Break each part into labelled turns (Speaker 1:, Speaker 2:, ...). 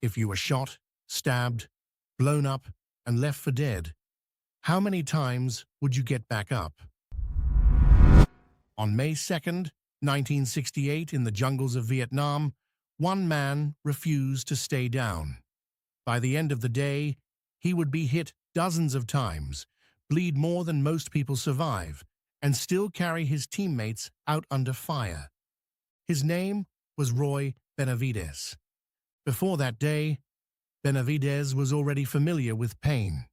Speaker 1: If you were shot, stabbed, blown up, and left for dead, how many times would you get back up? On May 2nd, 1968, in the jungles of Vietnam, one man refused to stay down. By the end of the day, he would be hit dozens of times, bleed more than most people survive, and still carry his teammates out under fire. His name was Roy Benavidez. Before that day, Benavidez was already familiar with pain.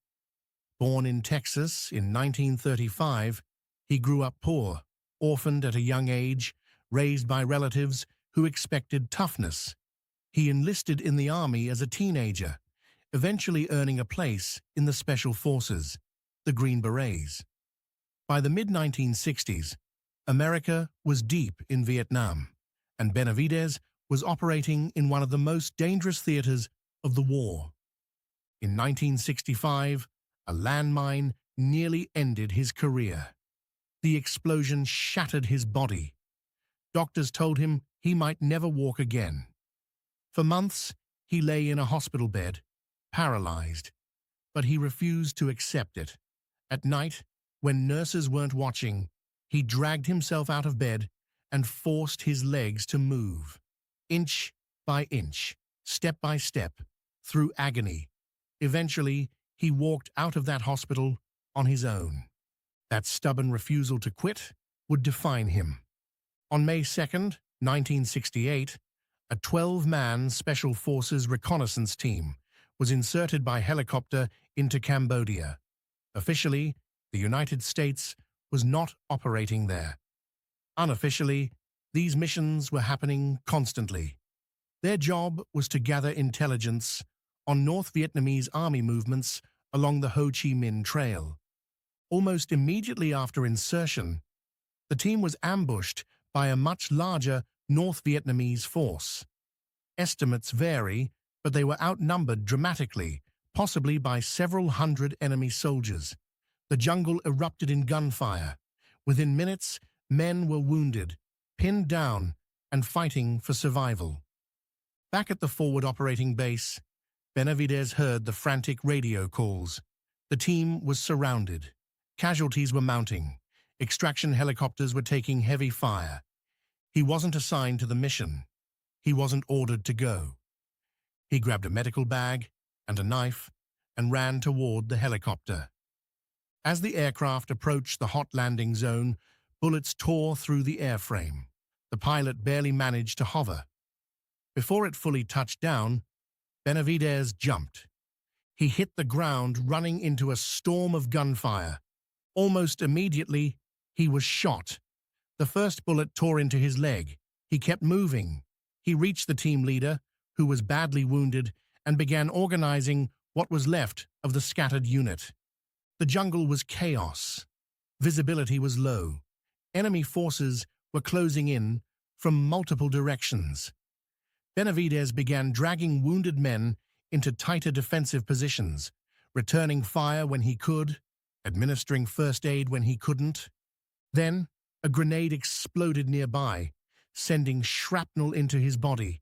Speaker 1: Born in Texas in 1935, he grew up poor, orphaned at a young age, raised by relatives who expected toughness. He enlisted in the army as a teenager, eventually earning a place in the Special Forces, the Green Berets. By the mid-1960s, America was deep in Vietnam, and Benavidez was operating in one of the most dangerous theaters of the war. In 1965, a landmine nearly ended his career. The explosion shattered his body. Doctors told him he might never walk again. For months, he lay in a hospital bed, paralyzed, but he refused to accept it. At night, when nurses weren't watching, he dragged himself out of bed and forced his legs to move, inch by inch, step by step, through agony. Eventually, he walked out of that hospital on his own. That stubborn refusal to quit would define him. On May 2nd, 1968, a 12-man Special Forces reconnaissance team was inserted by helicopter into Cambodia. Officially, the United States was not operating there. Unofficially, these missions were happening constantly. Their job was to gather intelligence on North Vietnamese army movements along the Ho Chi Minh Trail. Almost immediately after insertion, the team was ambushed by a much larger North Vietnamese force. Estimates vary, but they were outnumbered dramatically, possibly by several hundred enemy soldiers. The jungle erupted in gunfire. Within minutes, men were wounded, pinned down, and fighting for survival. Back at the forward operating base, Benavidez heard the frantic radio calls. The team was surrounded. Casualties were mounting. Extraction helicopters were taking heavy fire. He wasn't assigned to the mission. He wasn't ordered to go. He grabbed a medical bag and a knife and ran toward the helicopter. As the aircraft approached the hot landing zone, bullets tore through the airframe. The pilot barely managed to hover. Before it fully touched down, Benavidez jumped. He hit the ground, running into a storm of gunfire. Almost immediately, he was shot. The first bullet tore into his leg. He kept moving. He reached the team leader, who was badly wounded, and began organizing what was left of the scattered unit. The jungle was chaos. Visibility was low. Enemy forces were closing in from multiple directions. Benavidez began dragging wounded men into tighter defensive positions, returning fire when he could, administering first aid when he couldn't. Then, a grenade exploded nearby, sending shrapnel into his body.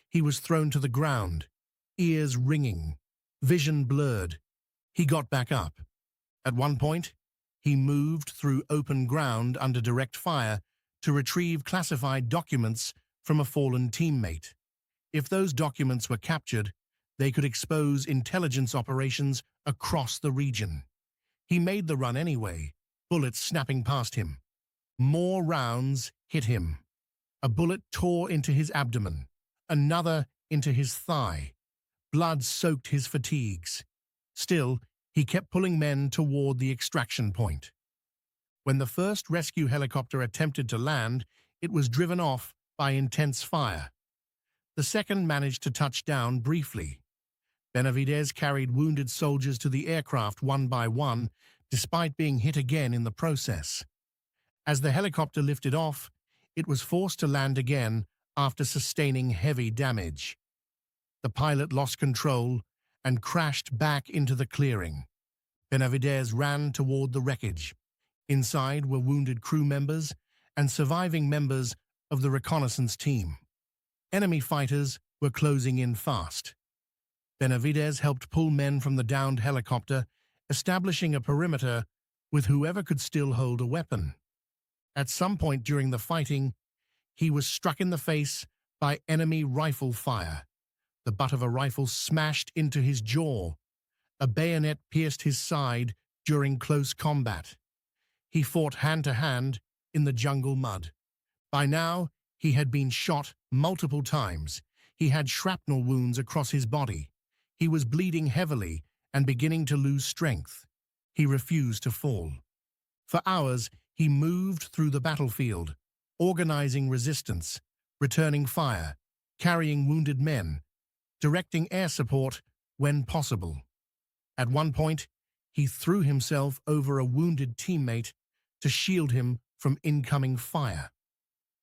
Speaker 1: He was thrown to the ground, ears ringing, vision blurred. He got back up. At one point, he moved through open ground under direct fire to retrieve classified documents from a fallen teammate. If those documents were captured, they could expose intelligence operations across the region. He made the run anyway, bullets snapping past him. More rounds hit him. A bullet tore into his abdomen, another into his thigh. Blood soaked his fatigues. Still, he kept pulling men toward the extraction point. When the first rescue helicopter attempted to land, it was driven off by intense fire. The second managed to touch down briefly. Benavidez carried wounded soldiers to the aircraft one by one, despite being hit again in the process. As the helicopter lifted off, it was forced to land again after sustaining heavy damage. The pilot lost control and crashed back into the clearing. Benavidez ran toward the wreckage. Inside were wounded crew members and surviving members of the reconnaissance team. Enemy fighters were closing in fast. Benavidez helped pull men from the downed helicopter, establishing a perimeter with whoever could still hold a weapon. At some point during the fighting, he was struck in the face by enemy rifle fire. The butt of a rifle smashed into his jaw. A bayonet pierced his side during close combat. He fought hand-to-hand in the jungle mud. By now, he had been shot multiple times. He had shrapnel wounds across his body. He was bleeding heavily and beginning to lose strength. He refused to fall. For hours, he moved through the battlefield, organizing resistance, returning fire, carrying wounded men, directing air support when possible. At one point, he threw himself over a wounded teammate to shield him from incoming fire.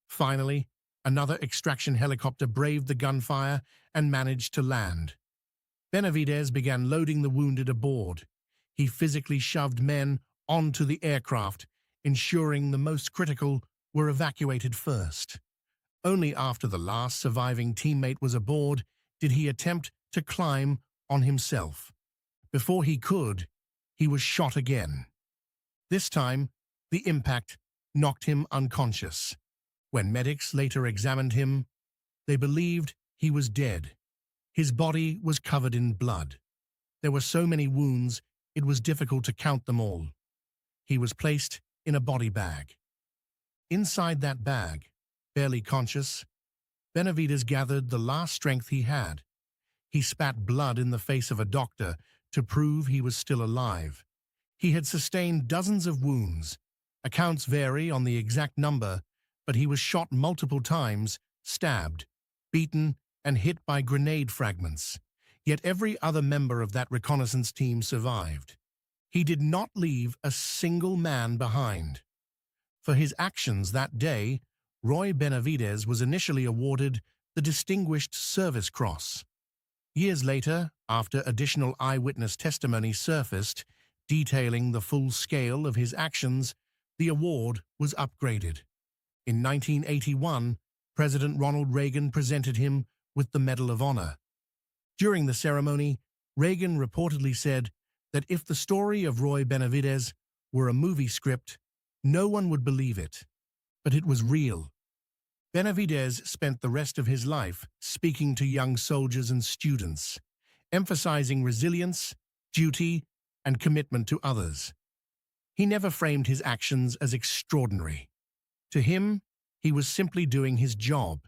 Speaker 1: Finally, another extraction helicopter braved the gunfire and managed to land. Benavidez began loading the wounded aboard. He physically shoved men onto the aircraft, ensuring the most critical were evacuated first. Only after the last surviving teammate was aboard did he attempt to climb on himself. Before he could, he was shot again. This time, the impact knocked him unconscious. When medics later examined him, they believed he was dead. His body was covered in blood. There were so many wounds, it was difficult to count them all. He was placed in a body bag. Inside that bag, barely conscious, Benavidez gathered the last strength he had. He spat blood in the face of a doctor to prove he was still alive. He had sustained dozens of wounds. Accounts vary on the exact number, but he was shot multiple times, stabbed, beaten, and hit by grenade fragments. Yet every other member of that reconnaissance team survived. He did not leave a single man behind. For his actions that day, Roy Benavidez was initially awarded the Distinguished Service Cross. Years later, after additional eyewitness testimony surfaced detailing the full scale of his actions, the award was upgraded. In 1981, President Ronald Reagan presented him with the Medal of Honor. During the ceremony, Reagan reportedly said that if the story of Roy Benavidez were a movie script, no one would believe it. But it was real. Benavidez spent the rest of his life speaking to young soldiers and students, emphasizing resilience, duty, and commitment to others. He never framed his actions as extraordinary. To him, he was simply doing his job.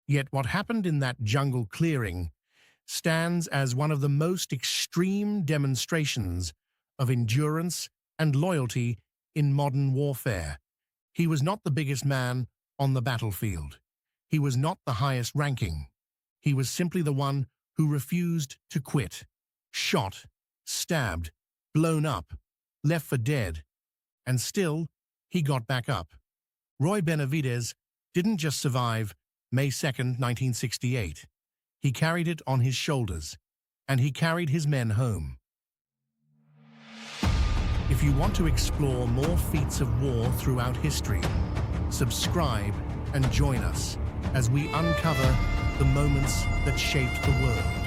Speaker 1: Yet what happened in that jungle clearing stands as one of the most extreme demonstrations of endurance and loyalty in modern warfare. He was not the biggest man on the battlefield. He was not the highest ranking. He was simply the one who refused to quit. Shot, stabbed, blown up, left for dead, and still he got back up. Roy Benavidez didn't just survive May 2nd, 1968. He carried it on his shoulders, and he carried his men home. If you want to explore more feats of war throughout history, subscribe and join us as we uncover the moments that shaped the world.